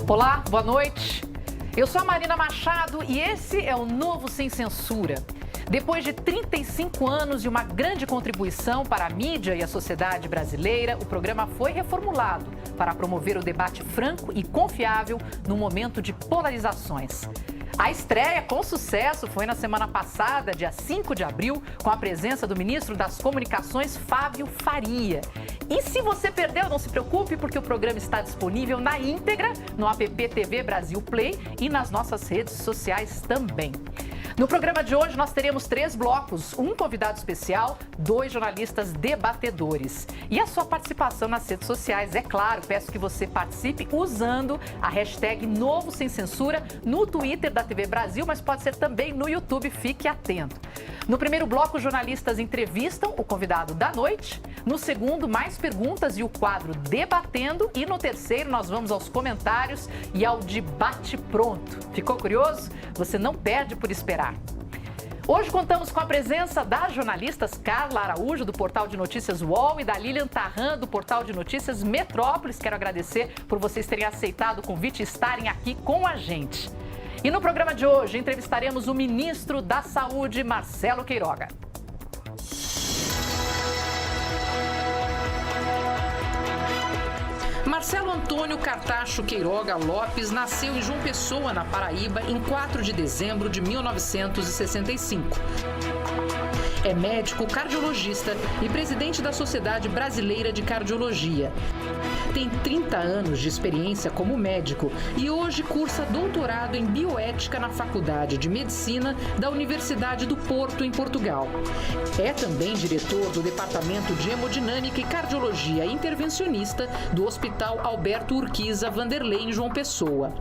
Olá, boa noite. Eu sou a Marina Machado e esse é o Novo Sem Censura. Depois de 35 anos e uma grande contribuição para a mídia e a sociedade brasileira, o programa foi reformulado para promover o debate franco e confiável no momento de polarizações. A estreia, com sucesso, foi na semana passada, dia 5 de abril, com a presença do ministro das Comunicações, Fábio Faria. E se você perdeu, não se preocupe, porque o programa está disponível na íntegra no app TV Brasil Play e nas nossas redes sociais também. No programa de hoje, nós teremos 3 blocos, um convidado especial, 2 jornalistas debatedores. E a sua participação nas redes sociais, é claro, peço que você participe usando a hashtag Novo Sem Censura no Twitter da TV Brasil, mas pode ser também no YouTube, fique atento. No primeiro bloco, os jornalistas entrevistam o convidado da noite. No segundo, mais perguntas e o quadro Debatendo. E no terceiro, nós vamos aos comentários e ao debate pronto. Ficou curioso? Você não perde por esperar. Hoje contamos com a presença das jornalistas Carla Araújo, do portal de notícias UOL, e da Lilian Tarran, do portal de notícias Metrópolis. Quero agradecer por vocês terem aceitado o convite e estarem aqui com a gente. E no programa de hoje, entrevistaremos o ministro da Saúde, Marcelo Queiroga. Marcelo Antônio Cartacho Queiroga Lopes nasceu em João Pessoa, na Paraíba, em 4 de dezembro de 1965. É médico cardiologista e presidente da Sociedade Brasileira de Cardiologia. Tem 30 anos de experiência como médico e hoje cursa doutorado em bioética na Faculdade de Medicina da Universidade do Porto, em Portugal. É também diretor do Departamento de Hemodinâmica e Cardiologia Intervencionista do Hospital Alberto Urquiza Vanderlei, em João Pessoa.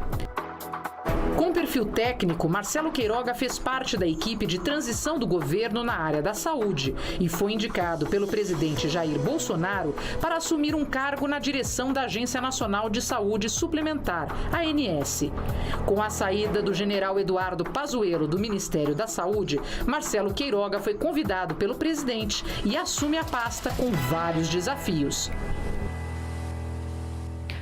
Com perfil técnico, Marcelo Queiroga fez parte da equipe de transição do governo na área da saúde e foi indicado pelo presidente Jair Bolsonaro para assumir um cargo na direção da Agência Nacional de Saúde Suplementar, ANS. Com a saída do general Eduardo Pazuello do Ministério da Saúde, Marcelo Queiroga foi convidado pelo presidente e assume a pasta com vários desafios.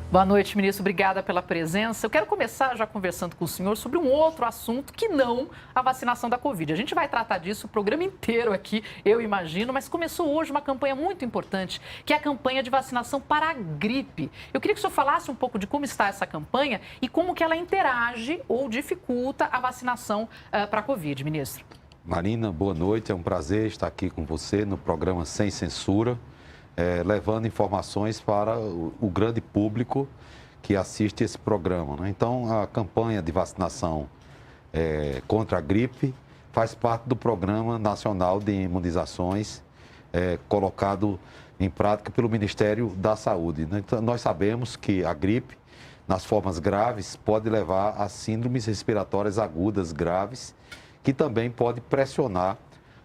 Boa noite, ministro. Obrigada pela presença. Eu quero começar já conversando com o senhor sobre um outro assunto que não a vacinação da Covid. A gente vai tratar disso o programa inteiro aqui, eu imagino, mas começou hoje uma campanha muito importante, que é a campanha de vacinação para a gripe. Eu queria que o senhor falasse um pouco de como está essa campanha e como que ela interage ou dificulta a vacinação para a Covid, ministro. Marina, boa noite. É um prazer estar aqui com você no programa Sem Censura. Levando informações para o grande público que assiste esse programa, né? Então, a campanha de vacinação contra a gripe faz parte do Programa Nacional de Imunizações colocado em prática pelo Ministério da Saúde, né? Então, nós sabemos que a gripe, nas formas graves, pode levar a síndromes respiratórias agudas graves, que também pode pressionar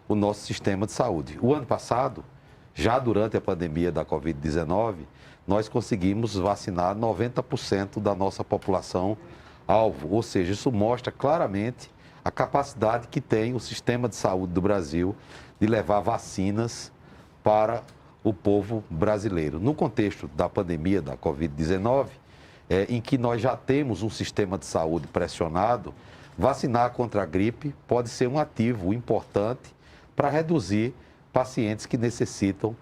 o nosso sistema de saúde. O ano passado, já durante a pandemia da Covid-19, nós conseguimos vacinar 90% da nossa população alvo. Ou seja, isso mostra claramente a capacidade que tem o sistema de saúde do Brasil de levar vacinas para o povo brasileiro. No contexto da pandemia da Covid-19, em que nós já temos um sistema de saúde pressionado, vacinar contra a gripe pode ser um ativo importante para reduzir pacientes que necessitam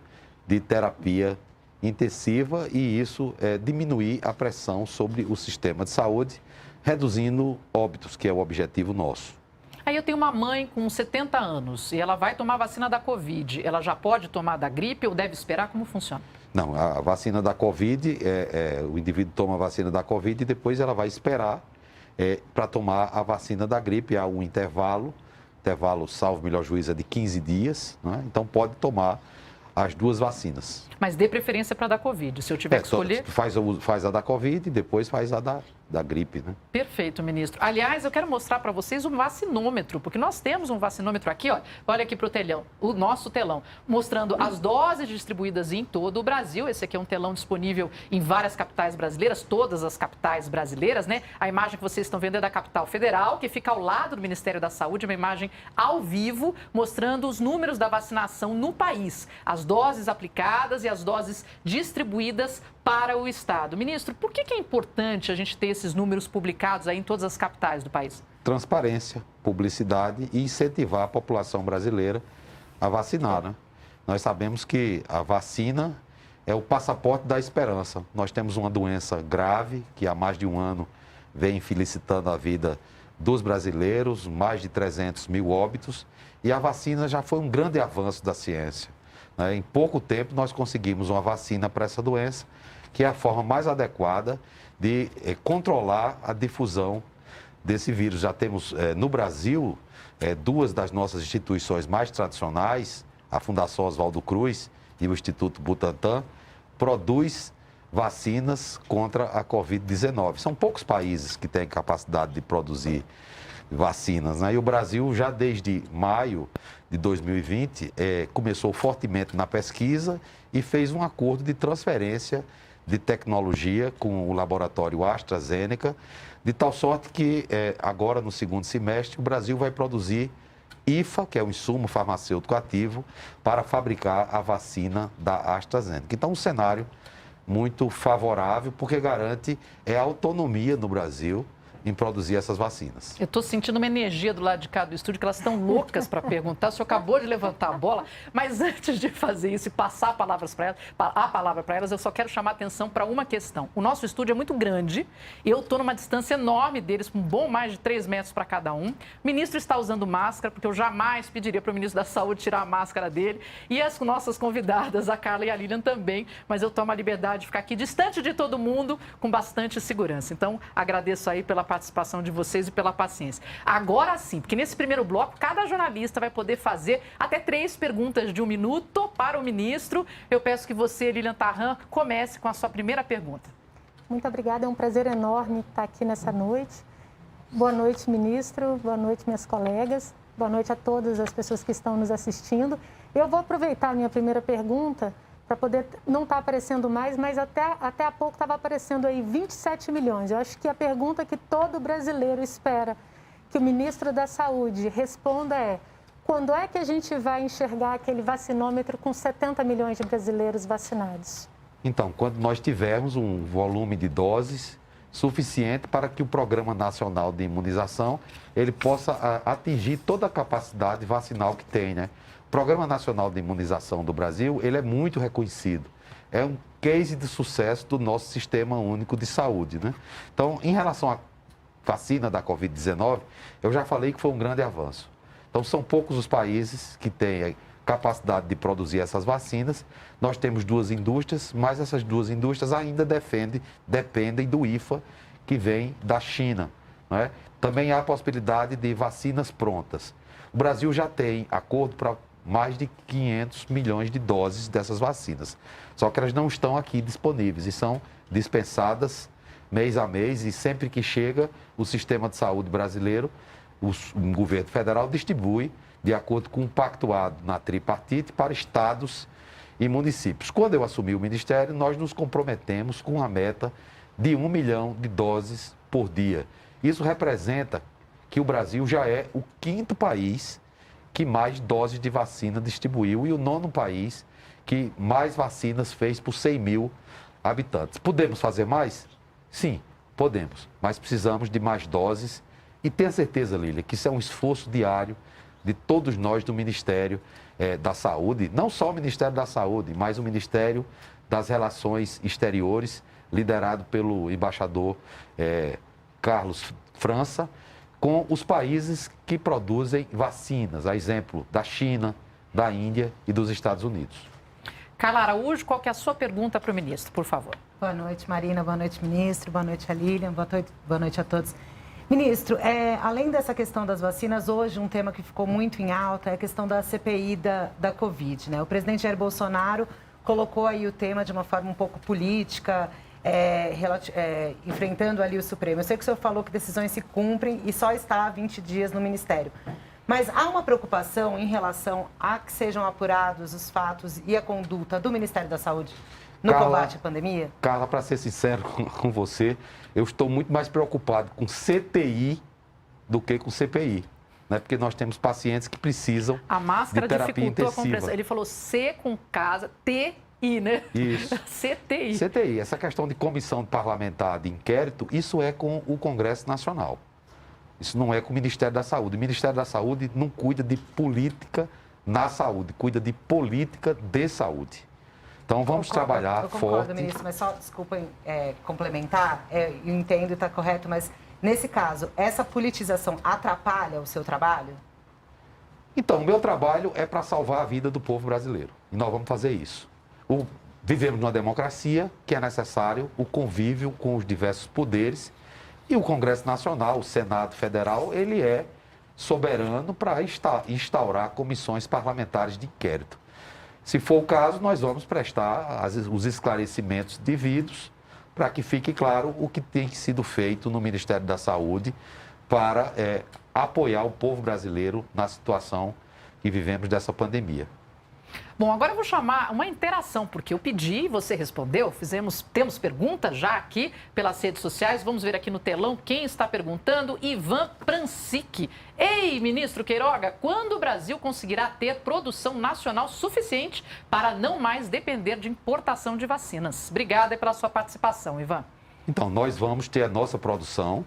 de terapia intensiva e isso diminuir a pressão sobre o sistema de saúde, reduzindo óbitos, que é o objetivo nosso. Aí eu tenho uma mãe com 70 anos e ela vai tomar a vacina da Covid. Ela já pode tomar da gripe ou deve esperar? Como funciona? Não, a vacina da Covid, o indivíduo toma a vacina da Covid e depois ela vai esperar para tomar a vacina da gripe. Há um intervalo, salvo melhor juízo, é de 15 dias, né? Então pode tomar as 2 vacinas. Mas dê preferência para a da Covid, se eu tiver que escolher. Faz a da Covid e depois faz a da gripe, né? Perfeito, ministro. Aliás, eu quero mostrar para vocês o vacinômetro, porque nós temos um vacinômetro aqui, ó. Olha aqui para o telão, o nosso telão, mostrando as doses distribuídas em todo o Brasil. Esse aqui é um telão disponível em várias capitais brasileiras, todas as capitais brasileiras, né? A imagem que vocês estão vendo é da capital federal, que fica ao lado do Ministério da Saúde, uma imagem ao vivo, mostrando os números da vacinação no país, as doses aplicadas e as doses distribuídas para o Estado. Ministro, por que é importante a gente ter esses números publicados aí em todas as capitais do país? Transparência, publicidade e incentivar a população brasileira a vacinar, né? Nós sabemos que a vacina é o passaporte da esperança. Nós temos uma doença grave que há mais de um ano vem infelicitando a vida dos brasileiros, mais de 300 mil óbitos, e a vacina já foi um grande avanço da ciência, né? Em pouco tempo nós conseguimos uma vacina para essa doença, que é a forma mais adequada de controlar a difusão desse vírus. Já temos no Brasil duas das nossas instituições mais tradicionais, a Fundação Oswaldo Cruz e o Instituto Butantan, produz vacinas contra a Covid-19. São poucos países que têm capacidade de produzir vacinas, né? E o Brasil, já desde maio de 2020, começou fortemente na pesquisa e fez um acordo de transferência de tecnologia com o laboratório AstraZeneca, de tal sorte que agora, no segundo semestre, o Brasil vai produzir IFA, que é o insumo farmacêutico ativo, para fabricar a vacina da AstraZeneca. Então, um cenário muito favorável, porque garante a autonomia no Brasil em produzir essas vacinas. Eu estou sentindo uma energia do lado de cá do estúdio, que elas estão loucas para perguntar. O senhor acabou de levantar a bola, mas antes de fazer isso e passar a palavra para elas, eu só quero chamar a atenção para uma questão. O nosso estúdio é muito grande, eu estou numa distância enorme deles, com um bom mais de 3 metros para cada um. O ministro está usando máscara, porque eu jamais pediria para o ministro da Saúde tirar a máscara dele. E as nossas convidadas, a Carla e a Lilian também, mas eu tomo a liberdade de ficar aqui distante de todo mundo, com bastante segurança. Então, agradeço aí pela participação de vocês e pela paciência. Agora sim, porque nesse primeiro bloco, cada jornalista vai poder fazer até 3 perguntas de 1 minuto para o ministro. Eu peço que você, Lilian Tharram, comece com a sua primeira pergunta. Muito obrigada, é um prazer enorme estar aqui nessa noite. Boa noite, ministro. Boa noite, minhas colegas. Boa noite a todas as pessoas que estão nos assistindo. Eu vou aproveitar a minha primeira pergunta para poder, não está aparecendo mais, mas até há pouco estava aparecendo aí 27 milhões. Eu acho que a pergunta que todo brasileiro espera que o ministro da Saúde responda é: quando é que a gente vai enxergar aquele vacinômetro com 70 milhões de brasileiros vacinados? Então, quando nós tivermos um volume de doses suficiente para que o Programa Nacional de Imunização ele possa atingir toda a capacidade vacinal que tem, né? O Programa Nacional de Imunização do Brasil, ele é muito reconhecido. É um case de sucesso do nosso Sistema Único de Saúde, né? Então, em relação à vacina da Covid-19, eu já falei que foi um grande avanço. Então, são poucos os países que têm capacidade de produzir essas vacinas. Nós temos 2 indústrias, mas essas 2 indústrias ainda dependem do IFA, que vem da China, não é? Também há a possibilidade de vacinas prontas. O Brasil já tem acordo para mais de 500 milhões de doses dessas vacinas. Só que elas não estão aqui disponíveis e são dispensadas mês a mês, e sempre que chega o sistema de saúde brasileiro, o governo federal distribui de acordo com o pactuado na tripartite para estados e municípios. Quando eu assumi o ministério, nós nos comprometemos com a meta de 1 milhão de doses por dia. Isso representa que o Brasil já é o 5º país que mais doses de vacina distribuiu e o 9º país que mais vacinas fez por 100 mil habitantes. Podemos fazer mais? Sim, podemos, mas precisamos de mais doses e tenha certeza, Lília, que isso é um esforço diário de todos nós do Ministério da Saúde, não só o Ministério da Saúde, mas o Ministério das Relações Exteriores, liderado pelo embaixador Carlos França, com os países que produzem vacinas, a exemplo da China, da Índia e dos Estados Unidos. Carla Araújo, qual que é a sua pergunta para o ministro, por favor? Boa noite, Marina. Boa noite, ministro. Boa noite, a Lilian. Boa noite a todos. Ministro, além dessa questão das vacinas, hoje um tema que ficou muito em alta é a questão da CPI da Covid, né? O presidente Jair Bolsonaro colocou aí o tema de uma forma um pouco política, enfrentando ali o Supremo. Eu sei que o senhor falou que decisões se cumprem e só está há 20 dias no Ministério. Mas há uma preocupação em relação a que sejam apurados os fatos e a conduta do Ministério da Saúde no combate à pandemia? Carla, para ser sincero com você, eu estou muito mais preocupado com CTI do que com CPI. Né? Porque nós temos pacientes que precisam a máscara de terapia dificultou intensiva. a compreensão. Ele falou C com casa, T CPI, né? Isso. CTI. CTI, essa questão de comissão parlamentar de inquérito, isso é com o Congresso Nacional. Isso não é com o Ministério da Saúde. O Ministério da Saúde não cuida de política na saúde, cuida de política de saúde. Então, vamos trabalhar forte. Eu concordo, forte. ministro, mas só, desculpa complementar, eu entendo e está correto, mas nesse caso, essa politização atrapalha o seu trabalho? Então, o meu trabalho é para salvar a vida do povo brasileiro. E nós vamos fazer isso. Vivemos numa democracia que é necessário o convívio com os diversos poderes. E o Congresso Nacional, o Senado Federal, ele é soberano para instaurar comissões parlamentares de inquérito. Se for o caso, nós vamos prestar os esclarecimentos devidos para que fique claro o que tem sido feito no Ministério da Saúde para apoiar o povo brasileiro na situação que vivemos dessa pandemia. Bom, agora eu vou chamar uma interação, porque eu pedi, você respondeu, temos perguntas já aqui pelas redes sociais. Vamos ver aqui no telão quem está perguntando. Ivan Prancic. Ei, ministro Queiroga, quando o Brasil conseguirá ter produção nacional suficiente para não mais depender de importação de vacinas? Obrigada pela sua participação, Ivan. Então, nós vamos ter a nossa produção,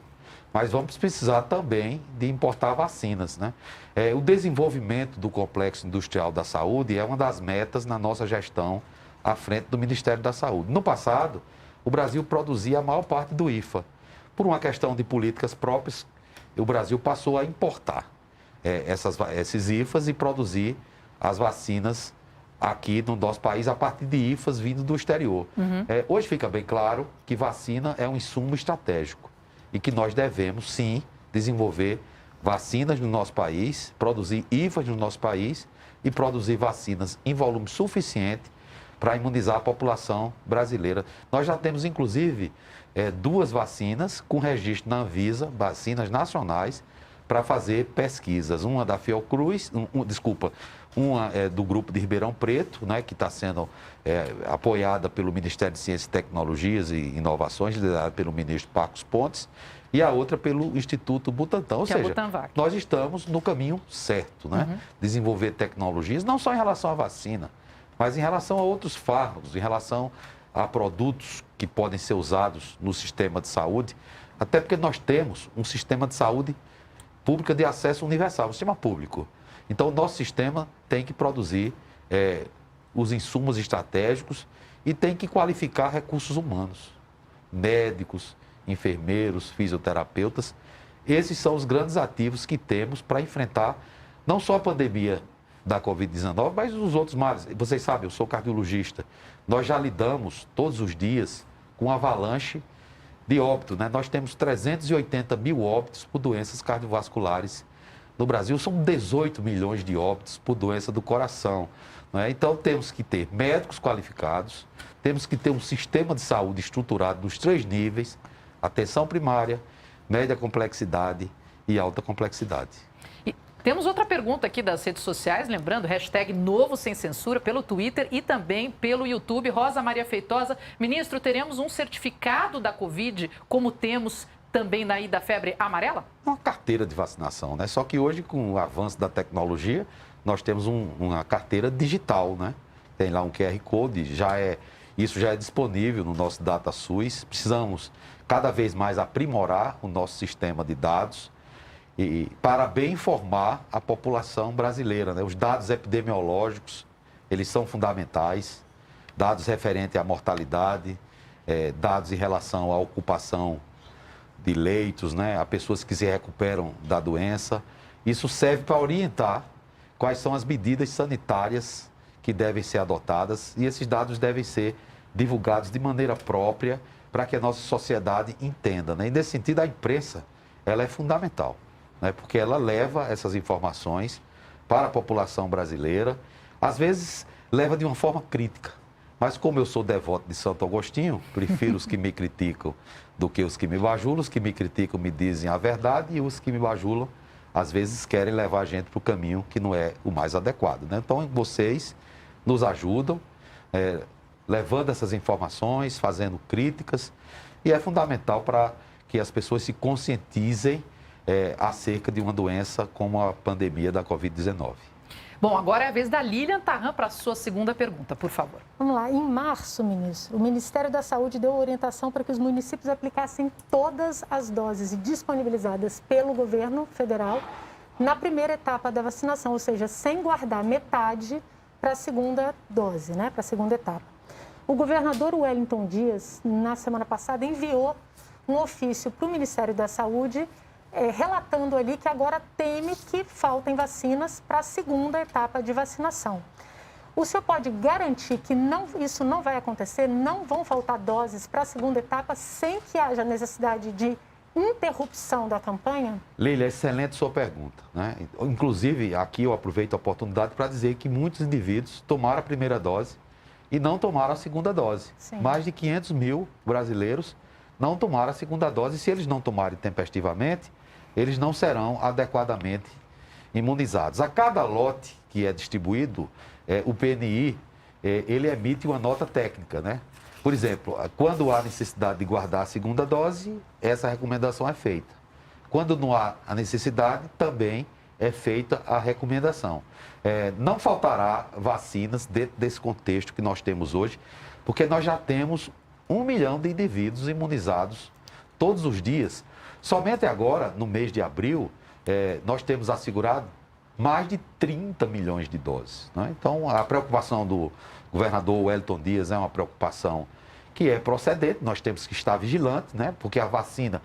mas vamos precisar também de importar vacinas, né? O desenvolvimento do Complexo Industrial da Saúde é uma das metas na nossa gestão à frente do Ministério da Saúde. No passado, o Brasil produzia a maior parte do IFA. Por uma questão de políticas próprias, o Brasil passou a importar esses IFAs e produzir as vacinas aqui no nosso país a partir de IFAs vindo do exterior. Hoje fica bem claro que vacina é um insumo estratégico e que nós devemos, sim, desenvolver vacinas no nosso país, produzir IFAs no nosso país e produzir vacinas em volume suficiente para imunizar a população brasileira. Nós já temos, inclusive, 2 vacinas com registro na Anvisa, vacinas nacionais, para fazer pesquisas. Uma da Fiocruz, uma do grupo de Ribeirão Preto, né, que está sendo apoiada pelo Ministério de Ciência e Tecnologias e Inovações, liderada pelo ministro Marcos Pontes, e a outra pelo Instituto Butantan. Ou seja, nós estamos no caminho certo, né? Desenvolver tecnologias, não só em relação à vacina, mas em relação a outros fármacos, em relação a produtos que podem ser usados no sistema de saúde, até porque nós temos um sistema de saúde pública de acesso universal, um sistema público. Então, o nosso sistema tem que produzir os insumos estratégicos e tem que qualificar recursos humanos, médicos, enfermeiros, fisioterapeutas. Esses são os grandes ativos que temos para enfrentar não só a pandemia da Covid-19, mas os outros males. Vocês sabem, eu sou cardiologista. Nós já lidamos todos os dias com avalanche de óbito, né? Nós temos 380 mil óbitos por doenças cardiovasculares no Brasil. São 18 milhões de óbitos por doença do coração, né? Então, temos que ter médicos qualificados, temos que ter um sistema de saúde estruturado nos 3 níveis, atenção primária, média complexidade e alta complexidade. Temos outra pergunta aqui das redes sociais, lembrando, hashtag Novo Sem Censura, pelo Twitter e também pelo YouTube. Rosa Maria Feitosa, ministro, teremos um certificado da Covid, como temos também da febre amarela? Uma carteira de vacinação, né? Só que hoje, com o avanço da tecnologia, nós temos uma carteira digital, né? Tem lá um QR Code, isso já é disponível no nosso DataSUS. Precisamos cada vez mais aprimorar o nosso sistema de dados e para bem informar a população brasileira, né? Os dados epidemiológicos, eles são fundamentais, dados referentes à mortalidade, dados em relação à ocupação de leitos, né? A pessoas que se recuperam da doença. Isso serve para orientar quais são as medidas sanitárias que devem ser adotadas e esses dados devem ser divulgados de maneira própria para que a nossa sociedade entenda, né? E nesse sentido, a imprensa, ela é fundamental, né? Porque ela leva essas informações para a população brasileira, às vezes leva de uma forma crítica, mas como eu sou devoto de Santo Agostinho, prefiro os que me criticam do que os que me bajulam. Os que me criticam me dizem a verdade e os que me bajulam, às vezes, querem levar a gente para o caminho que não é o mais adequado, né? Então, vocês nos ajudam, levando essas informações, fazendo críticas, e é fundamental para que as pessoas se conscientizem acerca de uma doença como a pandemia da Covid-19. Bom, agora é a vez da Lilian Tarran para a sua segunda pergunta, por favor. Vamos lá. Em março, ministro, o Ministério da Saúde deu orientação para que os municípios aplicassem todas as doses disponibilizadas pelo governo federal na primeira etapa da vacinação, ou seja, sem guardar metade para a segunda dose, né, para a segunda etapa. O governador Wellington Dias, na semana passada, enviou um ofício para o Ministério da Saúde relatando ali que agora teme que faltem vacinas para a segunda etapa de vacinação. O senhor pode garantir que isso não vai acontecer, não vão faltar doses para a segunda etapa sem que haja necessidade de interrupção da campanha? Lília, excelente sua pergunta, né? Inclusive, aqui eu aproveito a oportunidade para dizer que muitos indivíduos tomaram a primeira dose e não tomaram a segunda dose. Sim. Mais de 500 mil brasileiros não tomaram a segunda dose e se eles não tomarem tempestivamente, eles não serão adequadamente imunizados. A cada lote que é distribuído, o PNI, ele emite uma nota técnica, né? Por exemplo, quando há necessidade de guardar a segunda dose, essa recomendação é feita. Quando não há a necessidade, também é feita a recomendação. Não faltará vacinas dentro desse contexto que nós temos hoje, porque nós já temos 1 milhão de indivíduos imunizados todos os dias. Somente agora, no mês de abril, nós temos assegurado mais de 30 milhões de doses, né? Então, a preocupação do governador Wellington Dias é uma preocupação que é procedente, nós temos que estar vigilantes, né? Porque a vacina,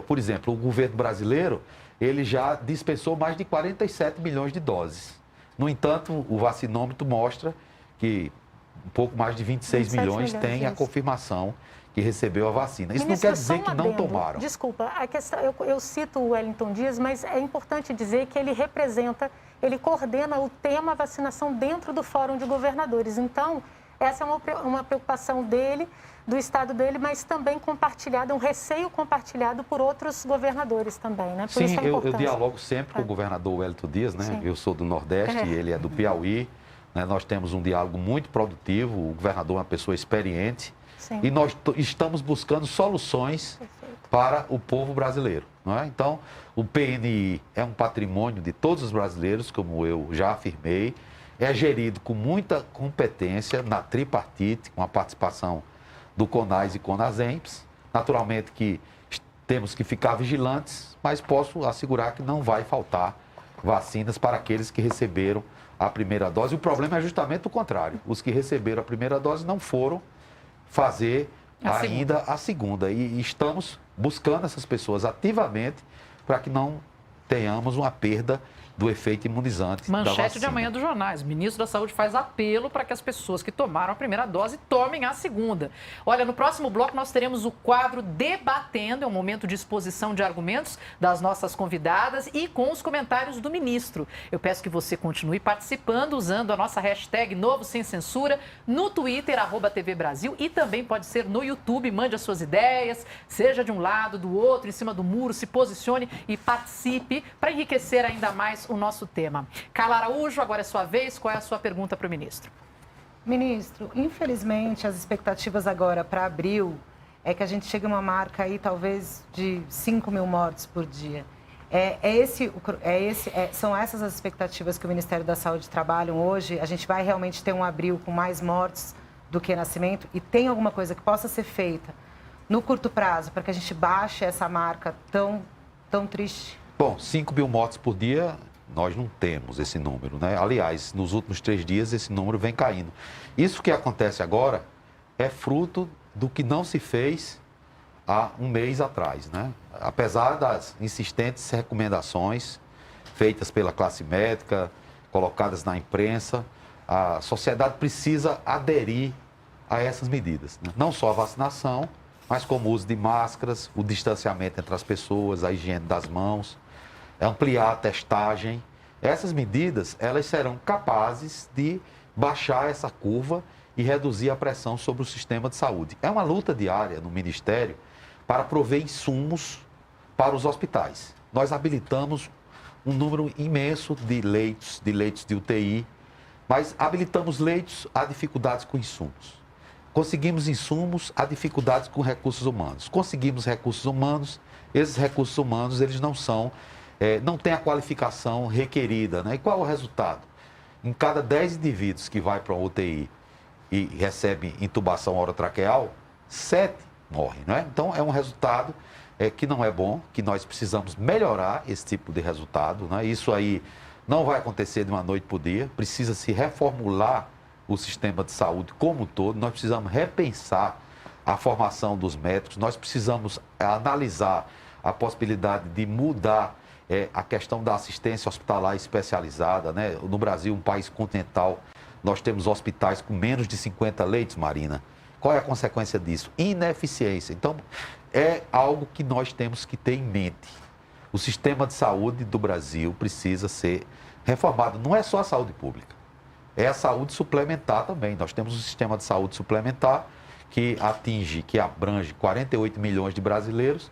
por exemplo, o governo brasileiro, ele já dispensou mais de 47 milhões de doses. No entanto, o vacinômetro mostra que um pouco mais de 26 milhões tem a confirmação que recebeu a vacina. Isso Ministro, não quer dizer que não tomaram. Desculpa, a questão, eu cito o Wellington Dias, mas é importante dizer que ele ele coordena o tema vacinação dentro do Fórum de Governadores. Então, essa é uma preocupação dele, do estado dele, mas também compartilhada, um receio compartilhado por outros governadores também, né? Por Sim, eu dialogo sempre com o governador Wellington Dias, né? Sim. Eu sou do Nordeste e ele é do Piauí, né? Nós temos um diálogo muito produtivo, o governador é uma pessoa experiente. Sim. E nós estamos buscando soluções para o povo brasileiro, não é? Então, o PNI é um patrimônio de todos os brasileiros, como eu já afirmei, é gerido com muita competência na tripartite, com a participação do CONAS e CONASEMPS. Naturalmente que temos que ficar vigilantes, mas posso assegurar que não vai faltar vacinas para aqueles que receberam a primeira dose. O problema é justamente o contrário. Os que receberam a primeira dose não foram fazer ainda a segunda. E estamos buscando essas pessoas ativamente para que não tenhamos uma perda do efeito imunizante da vacina. Manchete de amanhã dos jornais. O ministro da Saúde faz apelo para que as pessoas que tomaram a primeira dose tomem a segunda. Olha, no próximo bloco nós teremos o quadro Debatendo, é um momento de exposição de argumentos das nossas convidadas e com os comentários do ministro. Eu peço que você continue participando usando a nossa hashtag Novo Sem Censura no Twitter, @TV Brasil, e também pode ser no YouTube. Mande as suas ideias, seja de um lado, do outro, em cima do muro, se posicione e participe para enriquecer ainda mais o nosso tema. Carla Araújo, agora é sua vez. Qual é a sua pergunta para o ministro? Ministro, infelizmente as expectativas agora para abril é que a gente chegue a uma marca aí talvez de 5 mil mortes por dia. São essas as expectativas que o Ministério da Saúde trabalha hoje? A gente vai realmente ter um abril com mais mortes do que nascimento? E tem alguma coisa que possa ser feita no curto prazo para que a gente baixe essa marca tão triste? Bom, 5 mil mortes por dia, nós não temos esse número, né? Aliás, nos últimos 3 dias esse número vem caindo. Isso que acontece agora é fruto do que não se fez há um mês atrás, né? Apesar das insistentes recomendações feitas pela classe médica, colocadas na imprensa, a sociedade precisa aderir a essas medidas, né? Não só a vacinação, mas como o uso de máscaras, o distanciamento entre as pessoas, a higiene das mãos, ampliar a testagem. Essas medidas, elas serão capazes de baixar essa curva e reduzir a pressão sobre o sistema de saúde. É uma luta diária no Ministério para prover insumos para os hospitais. Nós habilitamos um número imenso de leitos de UTI, mas habilitamos leitos, há dificuldades com insumos. Conseguimos insumos, há dificuldades com recursos humanos. Conseguimos recursos humanos, esses recursos humanos, eles não têm a qualificação requerida, né? E qual é o resultado? em cada 10 indivíduos que vai para uma UTI e recebe intubação orotraqueal, 7 morrem, não é? Então, é um resultado que não é bom, que nós precisamos melhorar esse tipo de resultado, né? Isso aí não vai acontecer de uma noite para o dia, precisa se reformular o sistema de saúde como um todo, nós precisamos repensar a formação dos médicos, nós precisamos analisar a possibilidade de mudar a questão da assistência hospitalar especializada, né? No Brasil, um país continental, nós temos hospitais com menos de 50 leitos, Marina. Qual é a consequência disso? Ineficiência. Então, é algo que nós temos que ter em mente. O sistema de saúde do Brasil precisa ser reformado. Não é só a saúde pública, é a saúde suplementar também. Nós temos um sistema de saúde suplementar que abrange 48 milhões de brasileiros,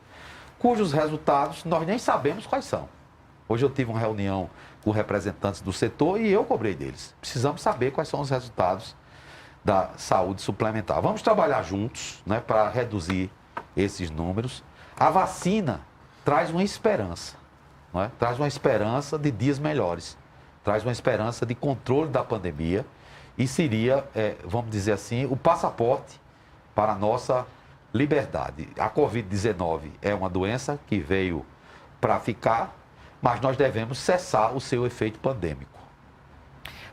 cujos resultados nós nem sabemos quais são. Hoje eu tive uma reunião com representantes do setor e eu cobrei deles. Precisamos saber quais são os resultados da saúde suplementar. Vamos trabalhar juntos, né, para reduzir esses números. A vacina traz uma esperança, não é? Traz uma esperança de dias melhores, traz uma esperança de controle da pandemia e seria, vamos dizer assim, o passaporte para a nossa liberdade. A Covid-19 é uma doença que veio para ficar, mas nós devemos cessar o seu efeito pandêmico.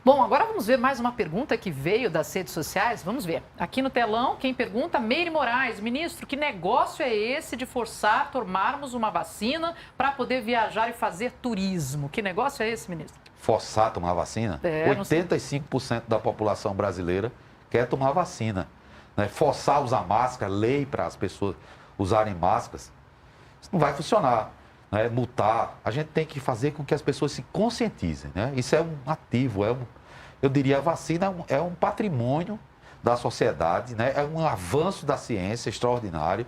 Bom, agora vamos ver mais uma pergunta que veio das redes sociais. Vamos ver. Aqui no telão, quem pergunta, Meire Moraes. Ministro, que negócio é esse de forçar tomarmos uma vacina para poder viajar e fazer turismo? Que negócio é esse, ministro? Forçar tomar vacina? 85% da população brasileira quer tomar vacina. Né? Forçar a usar máscara, lei para as pessoas usarem máscaras, isso não vai funcionar. Né? Multar, a gente tem que fazer com que as pessoas se conscientizem. Né? Isso é um ativo, eu diria, a vacina é um patrimônio da sociedade, né? É um avanço da ciência extraordinário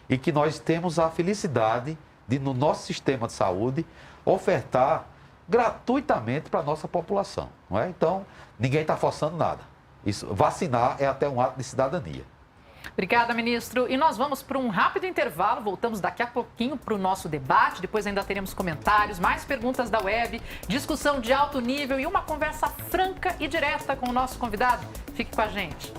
e que nós temos a felicidade de, no nosso sistema de saúde, ofertar gratuitamente para a nossa população. Não é? Então, ninguém está forçando nada. Isso, vacinar é até um ato de cidadania. Obrigada, ministro. E nós vamos para um rápido intervalo. Voltamos daqui a pouquinho para o nosso debate. Depois ainda teremos comentários, mais perguntas da web, discussão de alto nível e uma conversa franca e direta com o nosso convidado. Fique com a gente.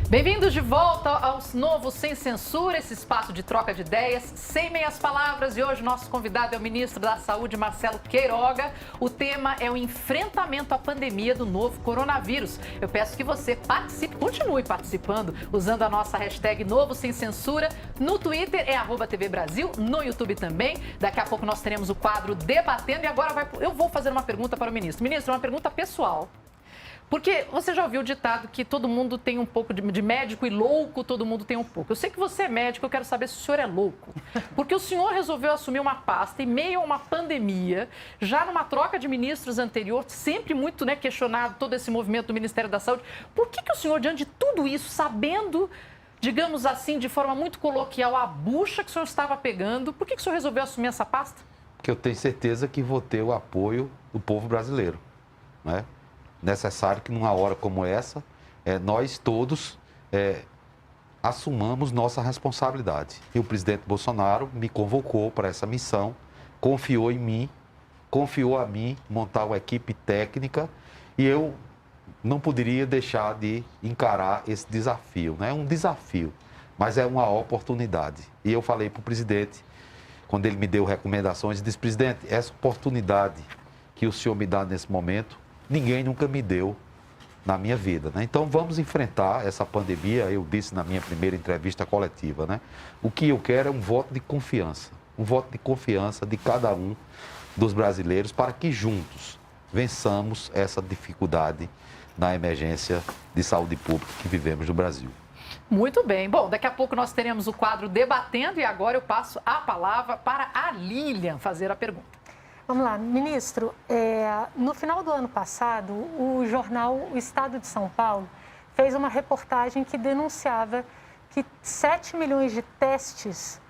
Bem-vindos de volta ao novo Sem Censura, esse espaço de troca de ideias, sem meias palavras. E hoje nosso convidado é o ministro da Saúde, Marcelo Queiroga. O tema é o enfrentamento à pandemia do novo coronavírus. Eu peço que você participe, continue participando, usando a nossa hashtag Novo Sem Censura. No Twitter é @TVBrasil, no YouTube também. Daqui a pouco nós teremos o quadro Debatendo. E agora eu vou fazer uma pergunta para o ministro. Ministro, uma pergunta pessoal. Porque você já ouviu o ditado que todo mundo tem um pouco de médico e louco, todo mundo tem um pouco. Eu sei que você é médico, eu quero saber se o senhor é louco. Porque o senhor resolveu assumir uma pasta em meio a uma pandemia, já numa troca de ministros anterior, sempre muito questionado todo esse movimento do Ministério da Saúde. Por que o senhor, diante de tudo isso, sabendo, digamos assim, de forma muito coloquial, a bucha que o senhor estava pegando, por que o senhor resolveu assumir essa pasta? Porque eu tenho certeza que vou ter o apoio do povo brasileiro, né? Necessário que numa hora como essa, nós todos assumamos nossa responsabilidade. E o presidente Bolsonaro me convocou para essa missão, confiou em mim, confiou a mim montar uma equipe técnica e eu não poderia deixar de encarar esse desafio. Não é um desafio, mas é uma oportunidade. E eu falei para o presidente, quando ele me deu recomendações, disse: presidente, essa oportunidade que o senhor me dá nesse momento, ninguém nunca me deu na minha vida, né? Então vamos enfrentar essa pandemia. Eu disse na minha primeira entrevista coletiva, né? O que eu quero é um voto de confiança de cada um dos brasileiros para que juntos vençamos essa dificuldade na emergência de saúde pública que vivemos no Brasil. Muito bem. Bom, daqui a pouco nós teremos o quadro Debatendo e agora eu passo a palavra para a Lilian fazer a pergunta. Vamos lá, ministro, no final do ano passado, o jornal O Estado de São Paulo fez uma reportagem que denunciava que 7 milhões de testes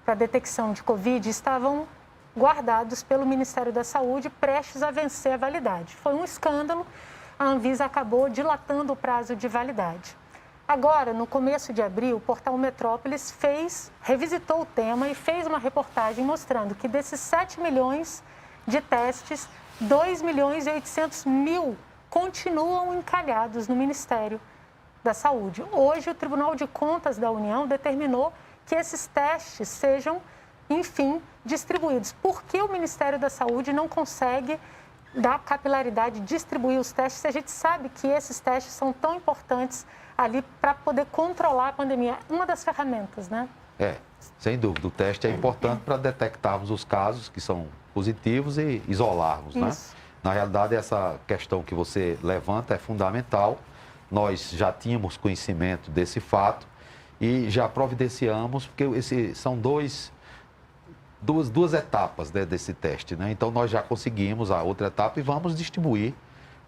para detecção de Covid estavam guardados pelo Ministério da Saúde, prestes a vencer a validade. Foi um escândalo, a Anvisa acabou dilatando o prazo de validade. Agora, no começo de abril, o portal Metrópolis revisitou o tema e fez uma reportagem mostrando que desses 7 milhões de testes, 2 milhões e 800 mil continuam encalhados no Ministério da Saúde. Hoje, o Tribunal de Contas da União determinou que esses testes sejam, enfim, distribuídos. Por que o Ministério da Saúde não consegue dar capilaridade, distribuir os testes, se a gente sabe que esses testes são tão importantes ali para poder controlar a pandemia? Uma das ferramentas, né? Sem dúvida. O teste é importante para detectarmos os casos que são positivos e isolarmos, né? Na realidade, essa questão que você levanta é fundamental. Nós já tínhamos conhecimento desse fato e já providenciamos, porque são duas etapas, né, desse teste, né? Então, nós já conseguimos a outra etapa e vamos distribuir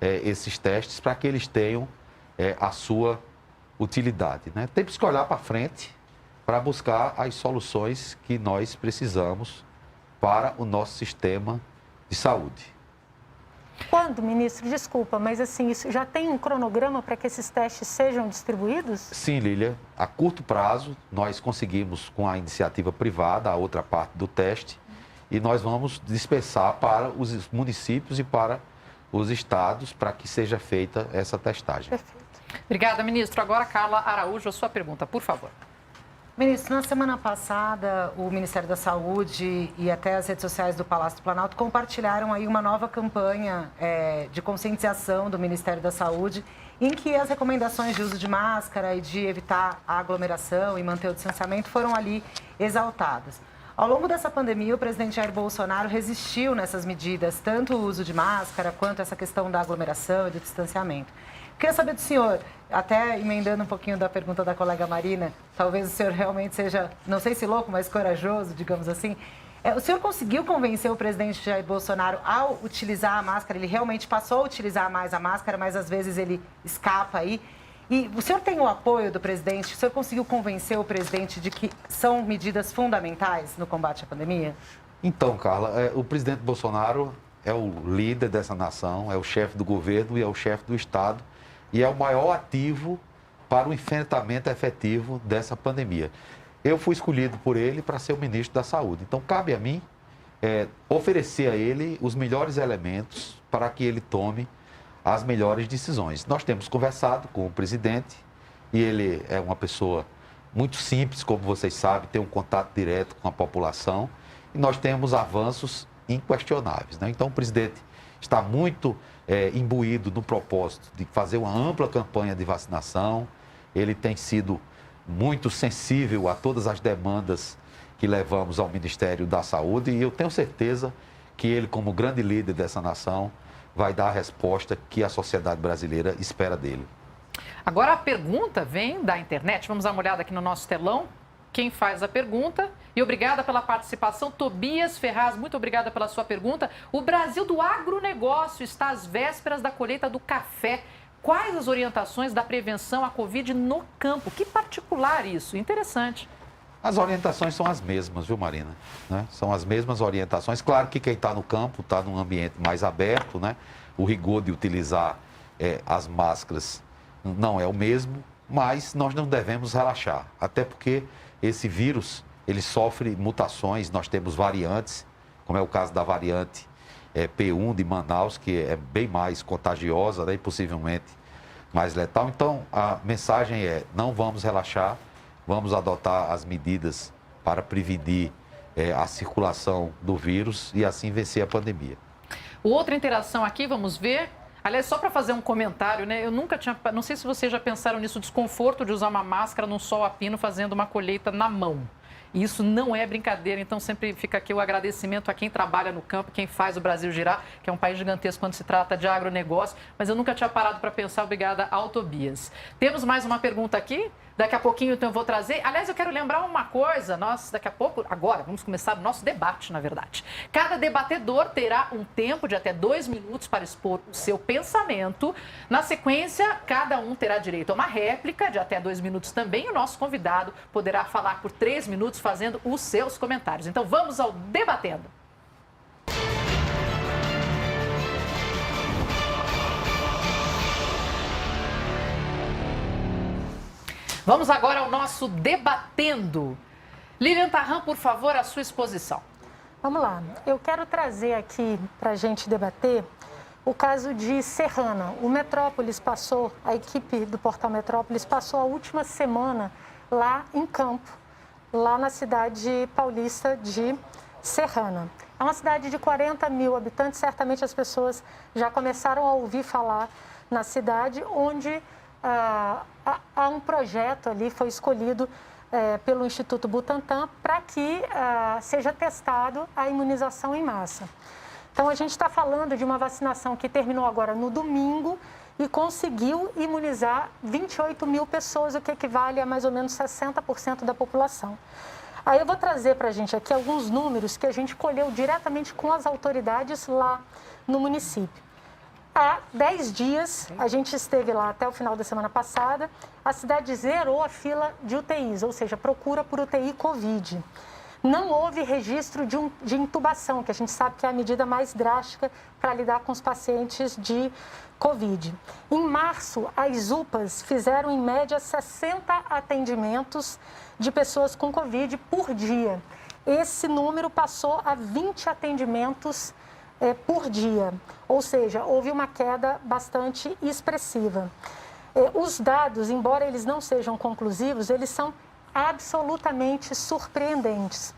esses testes para que eles tenham a sua utilidade, né? Temos que olhar para frente para buscar as soluções que nós precisamos para o nosso sistema de saúde. Quando, ministro? Desculpa, mas assim, isso já tem um cronograma para que esses testes sejam distribuídos? Sim, Lília. A curto prazo, nós conseguimos, com a iniciativa privada, a outra parte do teste, e nós vamos dispersar para os municípios e para os estados para que seja feita essa testagem. Perfeito. Obrigada, ministro. Agora, Carla Araújo, a sua pergunta, por favor. Ministro, na semana passada, o Ministério da Saúde e até as redes sociais do Palácio do Planalto compartilharam aí uma nova campanha de conscientização do Ministério da Saúde, em que as recomendações de uso de máscara e de evitar a aglomeração e manter o distanciamento foram ali exaltadas. Ao longo dessa pandemia, o presidente Jair Bolsonaro resistiu nessas medidas, tanto o uso de máscara quanto essa questão da aglomeração e do distanciamento. Queria saber do senhor, até emendando um pouquinho da pergunta da colega Marina, talvez o senhor realmente seja, não sei se louco, mas corajoso, digamos assim. O senhor conseguiu convencer o presidente Jair Bolsonaro ao utilizar a máscara? Ele realmente passou a utilizar mais a máscara, mas às vezes ele escapa aí. E o senhor tem o apoio do presidente? O senhor conseguiu convencer o presidente de que são medidas fundamentais no combate à pandemia? Então, Carla, o presidente Bolsonaro é o líder dessa nação, é o chefe do governo e é o chefe do Estado. E é o maior ativo para o enfrentamento efetivo dessa pandemia. Eu fui escolhido por ele para ser o ministro da Saúde. Então, cabe a mim oferecer a ele os melhores elementos para que ele tome as melhores decisões. Nós temos conversado com o presidente e ele é uma pessoa muito simples, como vocês sabem, tem um contato direto com a população e nós temos avanços inquestionáveis, né? Então, o presidente está muito imbuído no propósito de fazer uma ampla campanha de vacinação. Ele tem sido muito sensível a todas as demandas que levamos ao Ministério da Saúde e eu tenho certeza que ele, como grande líder dessa nação, vai dar a resposta que a sociedade brasileira espera dele. Agora a pergunta vem da internet. Vamos dar uma olhada aqui no nosso telão. Quem faz a pergunta? E obrigada pela participação. Tobias Ferraz, muito obrigada pela sua pergunta. O Brasil do agronegócio está às vésperas da colheita do café. Quais as orientações da prevenção à Covid no campo? Que particular isso? Interessante. As orientações são as mesmas, viu, Marina? Né? São as mesmas orientações. Claro que quem está no campo está num ambiente mais aberto, né? O rigor de utilizar as máscaras não é o mesmo, mas nós não devemos relaxar. Até porque esse vírus, ele sofre mutações, nós temos variantes, como é o caso da variante P1 de Manaus, que é bem mais contagiosa, né, e possivelmente mais letal. Então, a mensagem é, não vamos relaxar, vamos adotar as medidas para prevenir a circulação do vírus e assim vencer a pandemia. Outra interação aqui, vamos ver. Aliás, só para fazer um comentário, né? Eu nunca tinha, não sei se vocês já pensaram nisso, o desconforto de usar uma máscara num sol a pino fazendo uma colheita na mão. Isso não é brincadeira, então sempre fica aqui o agradecimento a quem trabalha no campo, quem faz o Brasil girar, que é um país gigantesco quando se trata de agronegócio, mas eu nunca tinha parado para pensar. Obrigada ao Tobias. Temos mais uma pergunta aqui, daqui a pouquinho então eu vou trazer. Aliás, eu quero lembrar uma coisa, nós daqui a pouco, agora, vamos começar o nosso debate, na verdade. Cada debatedor terá um tempo de até 2 minutos para expor o seu pensamento. Na sequência, cada um terá direito a uma réplica de até 2 minutos também. O nosso convidado poderá falar por 3 minutos fazendo os seus comentários. Então, vamos ao Debatendo. Vamos agora ao nosso Debatendo. Lilian Tarrant, por favor, a sua exposição. Vamos lá. Eu quero trazer aqui para a gente debater o caso de Serrana. O Metrópolis passou, a equipe do Portal Metrópolis passou a última semana lá em campo, lá na cidade paulista de Serrana. É uma cidade de 40 mil habitantes, certamente as pessoas já começaram a ouvir falar na cidade, onde há um projeto ali, foi escolhido pelo Instituto Butantan para que seja testado a imunização em massa. Então, a gente está falando de uma vacinação que terminou agora no domingo e conseguiu imunizar 28 mil pessoas, o que equivale a mais ou menos 60% da população. Aí eu vou trazer para a gente aqui alguns números que a gente colheu diretamente com as autoridades lá no município. Há 10 dias, a gente esteve lá até o final da semana passada, a cidade zerou a fila de UTIs, ou seja, procura por UTI Covid. Não houve registro de intubação, que a gente sabe que é a medida mais drástica para lidar com os pacientes de Covid. Em março, as UPAs fizeram em média 60 atendimentos de pessoas com Covid por dia. Esse número passou a 20 atendimentos por dia, ou seja, houve uma queda bastante expressiva. Os dados, embora eles não sejam conclusivos, eles são absolutamente surpreendentes.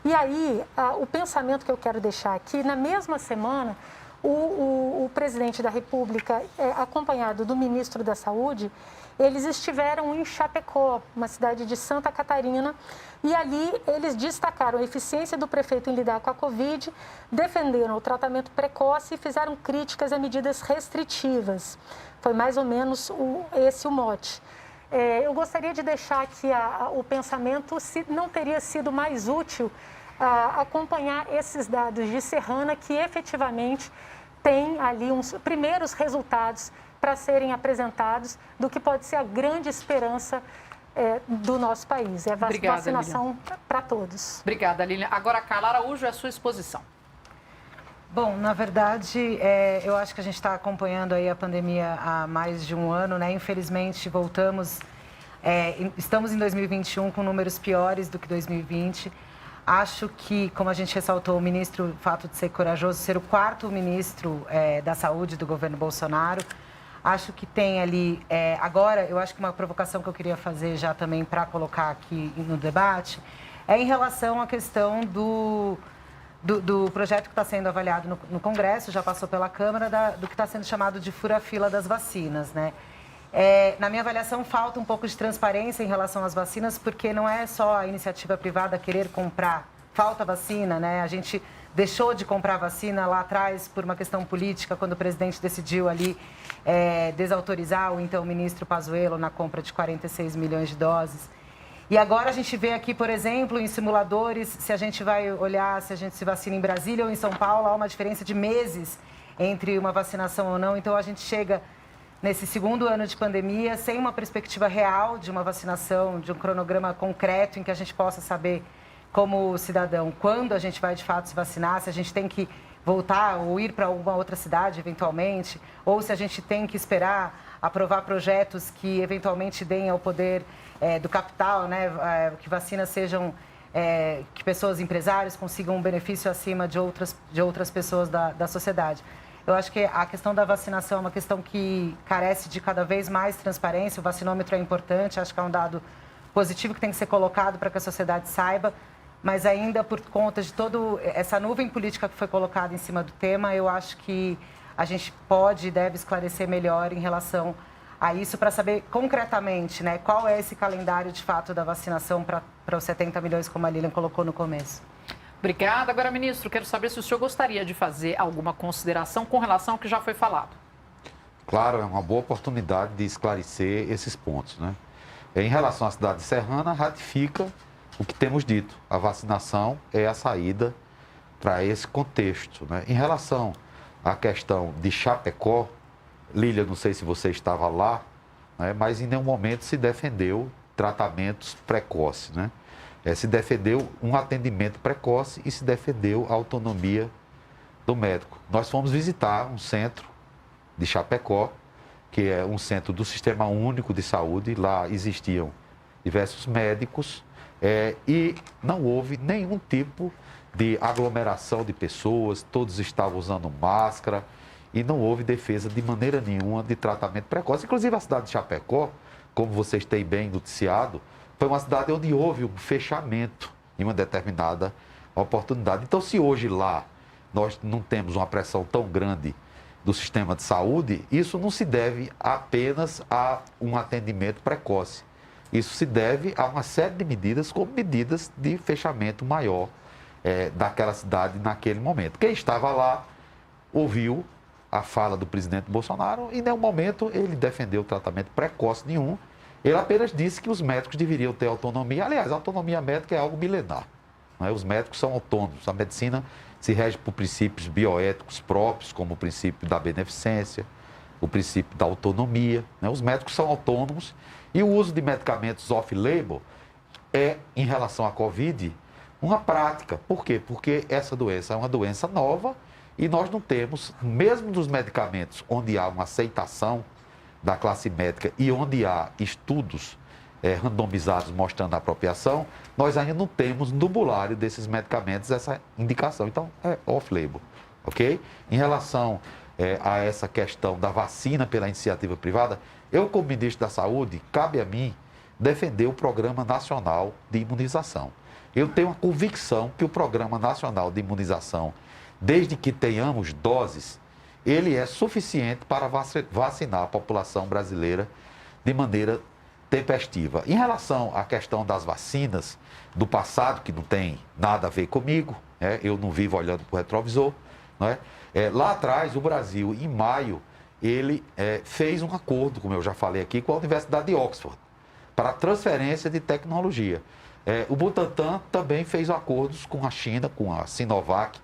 E aí, o pensamento que eu quero deixar aqui, na mesma semana, o presidente da República, acompanhado do ministro da Saúde, eles estiveram em Chapecó, uma cidade de Santa Catarina, e ali eles destacaram a eficiência do prefeito em lidar com a Covid, defenderam o tratamento precoce e fizeram críticas a medidas restritivas. Foi mais ou menos esse o mote. Eu gostaria de deixar aqui o pensamento se não teria sido mais útil acompanhar esses dados de Serrana, que efetivamente tem ali uns primeiros resultados para serem apresentados do que pode ser a grande esperança do nosso país. É vacinação para todos. Obrigada, Lilian. Agora, Carla Araújo, é a sua exposição. Bom, na verdade, eu acho que a gente está acompanhando aí a pandemia há mais de um ano, né? Infelizmente, estamos em 2021 com números piores do que 2020. Acho que, como a gente ressaltou, o fato de ser corajoso, ser o 4º ministro da Saúde do governo Bolsonaro, acho que tem ali, agora, eu acho que uma provocação que eu queria fazer já também para colocar aqui no debate, é em relação à questão do projeto que está sendo avaliado no Congresso, já passou pela Câmara, do que está sendo chamado de fura-fila das vacinas, né? Na minha avaliação, falta um pouco de transparência em relação às vacinas, porque não é só a iniciativa privada querer comprar, falta vacina, né? A gente deixou de comprar vacina lá atrás por uma questão política, quando o presidente decidiu ali desautorizar o então ministro Pazuello na compra de 46 milhões de doses. E agora a gente vê aqui, por exemplo, em simuladores, se a gente vai olhar se a gente se vacina em Brasília ou em São Paulo, há uma diferença de meses entre uma vacinação ou não. Então a gente chega nesse segundo ano de pandemia sem uma perspectiva real de uma vacinação, de um cronograma concreto em que a gente possa saber como cidadão quando a gente vai de fato se vacinar, se a gente tem que voltar ou ir para alguma outra cidade eventualmente, ou se a gente tem que esperar aprovar projetos que eventualmente deem ao poder do capital, né, que vacinas sejam, que pessoas, empresários consigam um benefício acima de outras pessoas da sociedade. Eu acho que a questão da vacinação é uma questão que carece de cada vez mais transparência, o vacinômetro é importante, acho que é um dado positivo que tem que ser colocado para que a sociedade saiba, mas ainda por conta de toda essa nuvem política que foi colocada em cima do tema, eu acho que a gente pode e deve esclarecer melhor em relação a isso para saber concretamente, né, qual é esse calendário de fato da vacinação para os 70 milhões, como a Lilian colocou no começo. Obrigada. Agora, ministro, quero saber se o senhor gostaria de fazer alguma consideração com relação ao que já foi falado. Claro, é uma boa oportunidade de esclarecer esses pontos, né? Em relação à cidade de Serrana, ratifica o que temos dito. A vacinação é a saída para esse contexto, né? Em relação à questão de Chapecó, Lília, não sei se você estava lá, né? Mas em nenhum momento se defendeu tratamentos precoces, né? Se defendeu um atendimento precoce e se defendeu a autonomia do médico. Nós fomos visitar um centro de Chapecó, que é um centro do Sistema Único de Saúde. Lá existiam diversos médicos, e não houve nenhum tipo de aglomeração de pessoas, todos estavam usando máscara e não houve defesa de maneira nenhuma de tratamento precoce. Inclusive a cidade de Chapecó, como vocês têm bem noticiado, foi uma cidade onde houve um fechamento em uma determinada oportunidade. Então, se hoje lá nós não temos uma pressão tão grande do sistema de saúde, isso não se deve apenas a um atendimento precoce. Isso se deve a uma série de medidas, como medidas de fechamento maior daquela cidade naquele momento. Quem estava lá ouviu a fala do presidente Bolsonaro e, em nenhum momento, ele defendeu o tratamento precoce nenhum. Ele apenas disse que os médicos deveriam ter autonomia. Aliás, a autonomia médica é algo milenar. Não é? Os médicos são autônomos. A medicina se rege por princípios bioéticos próprios, como o princípio da beneficência, o princípio da autonomia. Né? Os médicos são autônomos e o uso de medicamentos off-label é, em relação à Covid, uma prática. Por quê? Porque essa doença é uma doença nova e nós não temos, mesmo nos medicamentos onde há uma aceitação da classe médica e onde há estudos randomizados mostrando a apropriação, nós ainda não temos no bulário desses medicamentos essa indicação. Então, é off-label, ok? Em relação a essa questão da vacina pela iniciativa privada, eu, como ministro da Saúde, cabe a mim defender o Programa Nacional de Imunização. Eu tenho a convicção que o Programa Nacional de Imunização, desde que tenhamos doses, ele é suficiente para vacinar a população brasileira de maneira tempestiva. Em relação à questão das vacinas do passado, que não tem nada a ver comigo, eu não vivo olhando para o retrovisor, não é? Lá atrás, o Brasil, em maio, ele fez um acordo, como eu já falei aqui, com a Universidade de Oxford, para transferência de tecnologia. O Butantan também fez acordos com a China, com a Sinovac,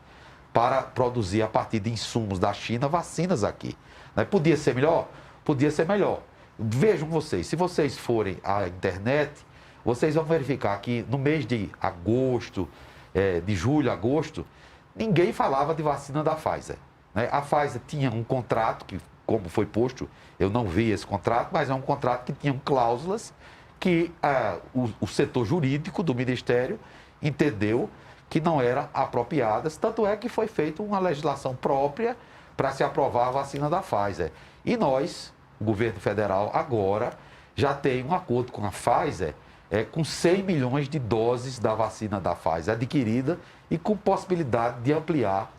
para produzir a partir de insumos da China vacinas aqui. Podia ser melhor? Podia ser melhor. Vejam vocês, se vocês forem à internet, vocês vão verificar que no mês de agosto, de julho, agosto, ninguém falava de vacina da Pfizer. A Pfizer tinha um contrato, que como foi posto, eu não vi esse contrato, mas é um contrato que tinha cláusulas que o setor jurídico do Ministério entendeu que não eram apropriadas, tanto é que foi feita uma legislação própria para se aprovar a vacina da Pfizer. E nós, o governo federal, agora já tem um acordo com a Pfizer com 100 milhões de doses da vacina da Pfizer adquirida e com possibilidade de ampliar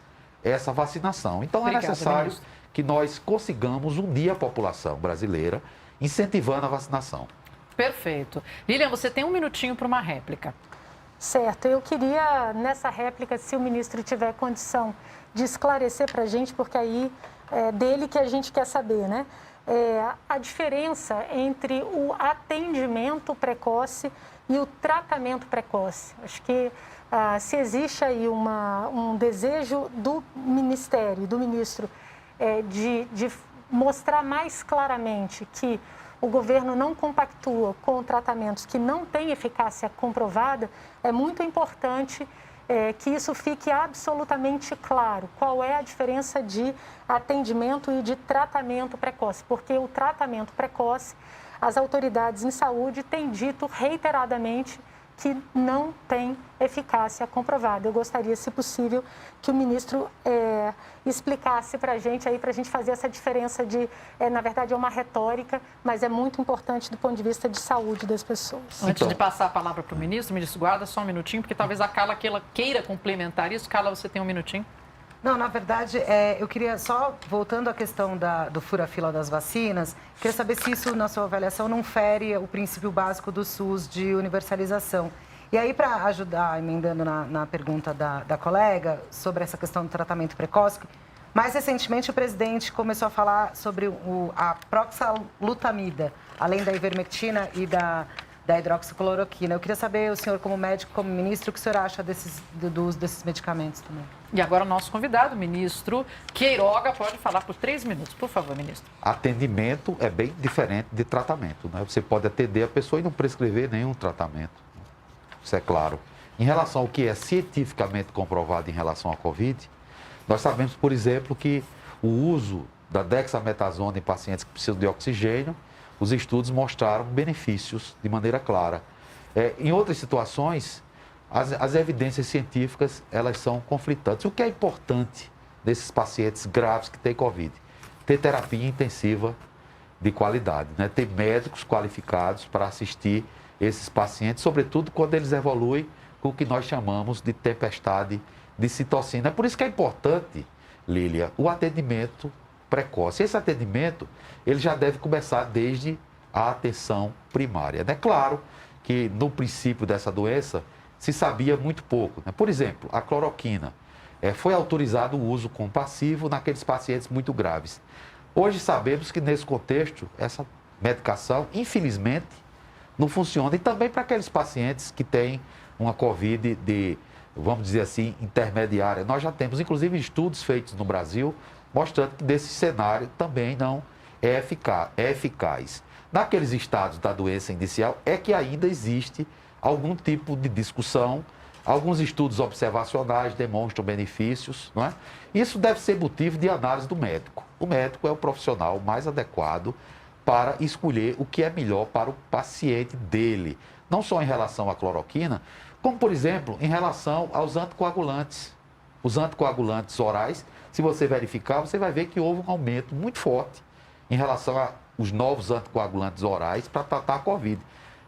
essa vacinação. Então, é necessário que nós consigamos unir a população brasileira, incentivando a vacinação. Perfeito. Lilian, você tem um minutinho para uma réplica. Certo. Eu queria, nessa réplica, se o ministro tiver condição de esclarecer para a gente, porque aí é dele que a gente quer saber, né? A diferença entre o atendimento precoce e o tratamento precoce. Acho que se existe aí um desejo do Ministério, do ministro, de mostrar mais claramente que o governo não compactua com tratamentos que não têm eficácia comprovada, é muito importante que isso fique absolutamente claro. Qual é a diferença de atendimento e de tratamento precoce? Porque o tratamento precoce, as autoridades em saúde têm dito reiteradamente que não tem eficácia comprovada. Eu gostaria, se possível, que o ministro explicasse para a gente fazer essa diferença de, na verdade, é uma retórica, mas é muito importante do ponto de vista de saúde das pessoas. Antes de passar a palavra para o ministro, guarda só um minutinho, porque talvez a Carla queira complementar isso. Carla, você tem um minutinho? Não, na verdade, eu queria só, voltando à questão do fura-fila das vacinas, queria saber se isso, na sua avaliação, não fere o princípio básico do SUS de universalização. E aí, para ajudar, emendando na pergunta da colega, sobre essa questão do tratamento precoce, mais recentemente o presidente começou a falar sobre a proxalutamida, além da ivermectina e da hidroxicloroquina. Eu queria saber, o senhor como médico, como ministro, o que o senhor acha do uso desses medicamentos também? E agora o nosso convidado, o ministro Queiroga, pode falar por 3 minutos. Por favor, ministro. Atendimento é bem diferente de tratamento, né? Você pode atender a pessoa e não prescrever nenhum tratamento. Isso é claro. Em relação ao que é cientificamente comprovado em relação à Covid, nós sabemos, por exemplo, que o uso da dexametasona em pacientes que precisam de oxigênio, os estudos mostraram benefícios de maneira clara. Em outras situações, as evidências científicas, elas são conflitantes. O que é importante desses pacientes graves que têm Covid? Ter terapia intensiva de qualidade, né? Ter médicos qualificados para assistir esses pacientes, sobretudo quando eles evoluem com o que nós chamamos de tempestade de citocina. É por isso que é importante, Lília, o atendimento precoce. Esse atendimento, ele já deve começar desde a atenção primária. É claro que no princípio dessa doença se sabia muito pouco, né? Por exemplo, a cloroquina. Foi autorizado o uso compassivo naqueles pacientes muito graves. Hoje sabemos que nesse contexto, essa medicação, infelizmente, não funciona. E também para aqueles pacientes que têm uma Covid vamos dizer assim, intermediária. Nós já temos, inclusive, estudos feitos no Brasil mostrando que desse cenário também não é eficaz. Naqueles estados da doença inicial é que ainda existe algum tipo de discussão. Alguns estudos observacionais demonstram benefícios, não é? Isso deve ser motivo de análise do médico. O médico é o profissional mais adequado para escolher o que é melhor para o paciente dele. Não só em relação à cloroquina, como, por exemplo, em relação aos anticoagulantes. Os anticoagulantes orais, se você verificar, você vai ver que houve um aumento muito forte em relação aos novos anticoagulantes orais para tratar a Covid.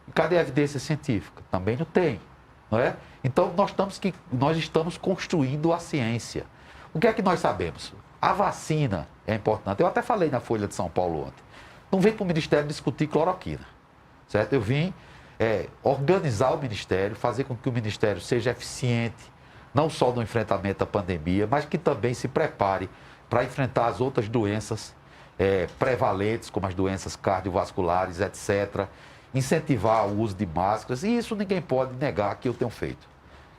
E cadê a evidência científica? Também não tem, não é? Então, nós estamos construindo a ciência. O que é que nós sabemos? A vacina é importante. Eu até falei na Folha de São Paulo ontem. Não vim para o Ministério discutir cloroquina, certo? Eu vim organizar o Ministério, fazer com que o Ministério seja eficiente, não só no enfrentamento à pandemia, mas que também se prepare para enfrentar as outras doenças prevalentes, como as doenças cardiovasculares, etc., incentivar o uso de máscaras, e isso ninguém pode negar que eu tenho feito.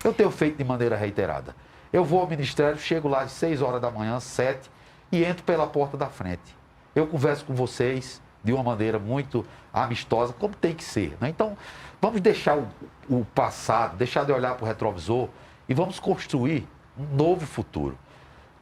Eu tenho feito de maneira reiterada. Eu vou ao Ministério, chego lá às 6 horas da manhã, 7, e entro pela porta da frente. Eu converso com vocês de uma maneira muito amistosa, como tem que ser, né? Então, vamos deixar o passado, deixar de olhar para o retrovisor e vamos construir um novo futuro.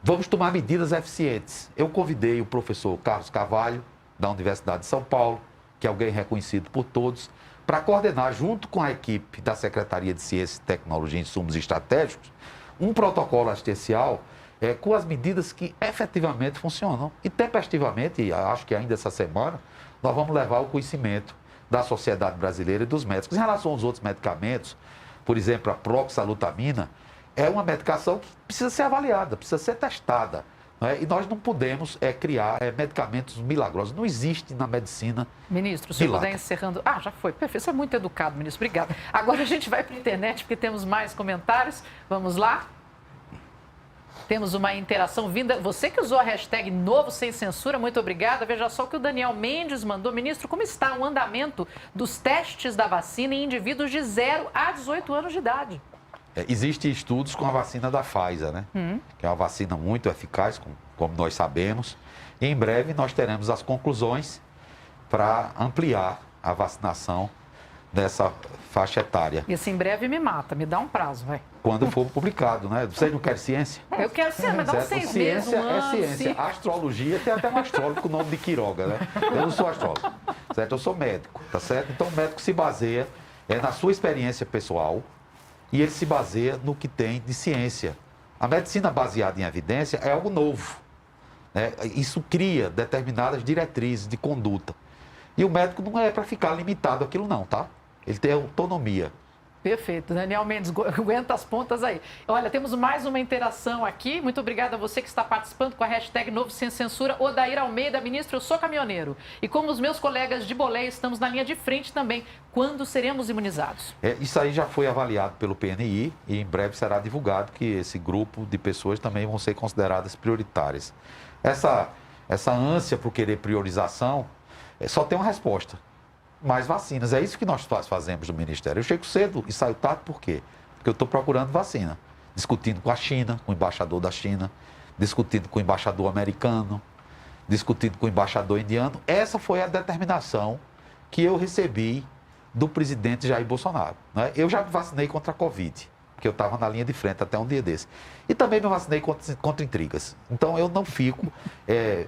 Vamos tomar medidas eficientes. Eu convidei o professor Carlos Carvalho, da Universidade de São Paulo, que é alguém reconhecido por todos, para coordenar, junto com a equipe da Secretaria de Ciência, Tecnologia e Insumos Estratégicos, um protocolo assistencial com as medidas que efetivamente funcionam. E tempestivamente, acho que ainda essa semana, nós vamos levar o conhecimento da sociedade brasileira e dos médicos. Em relação aos outros medicamentos, por exemplo, a proxalutamina, é uma medicação que precisa ser avaliada, precisa ser testada. E nós não podemos criar medicamentos milagrosos. Não existe na medicina. Ministro, se eu puder encerrando. Ah, já foi. Perfeito. Você é muito educado, ministro. Obrigada. Agora a gente vai para a internet, porque temos mais comentários. Vamos lá? Temos uma interação vinda. Você que usou a hashtag Novo Sem Censura, muito obrigada. Veja só o que o Daniel Mendes mandou. Ministro, como está o andamento dos testes da vacina em indivíduos de 0 a 18 anos de idade? Existem estudos com a vacina da Pfizer, né? Que é uma vacina muito eficaz, como nós sabemos. E em breve nós teremos as conclusões para ampliar a vacinação dessa faixa etária. Esse em breve me mata, me dá um prazo, vai. Quando for publicado, né? Você não quer ciência? Eu quero ciência, mas dá uns 6 meses, ciência um ano. Ciência. A astrologia, tem até um astrólogo com o nome de Quiroga, né? Eu não sou astrólogo, certo? Eu sou médico, tá certo? Então o médico se baseia na sua experiência pessoal, e ele se baseia no que tem de ciência. A medicina baseada em evidência é algo novo, né? Isso cria determinadas diretrizes de conduta. E o médico não é para ficar limitado àquilo não, tá? Ele tem autonomia. Perfeito. Daniel Mendes, aguenta as pontas aí. Olha, temos mais uma interação aqui. Muito obrigada a você que está participando com a hashtag Novo Sem Censura. Odair Almeida, ministro, eu sou caminhoneiro. E como os meus colegas de boleia, estamos na linha de frente também. Quando seremos imunizados? Isso aí já foi avaliado pelo PNI e em breve será divulgado que esse grupo de pessoas também vão ser consideradas prioritárias. Essa ânsia por querer priorização só tem uma resposta. Mais vacinas. É isso que nós fazemos no Ministério. Eu chego cedo e saio tarde por quê? Porque eu estou procurando vacina. Discutindo com a China, com o embaixador da China, discutindo com o embaixador americano, discutindo com o embaixador indiano. Essa foi a determinação que eu recebi do presidente Jair Bolsonaro, né? Eu já me vacinei contra a Covid, porque eu estava na linha de frente até um dia desse. E também me vacinei contra intrigas. Então eu não fico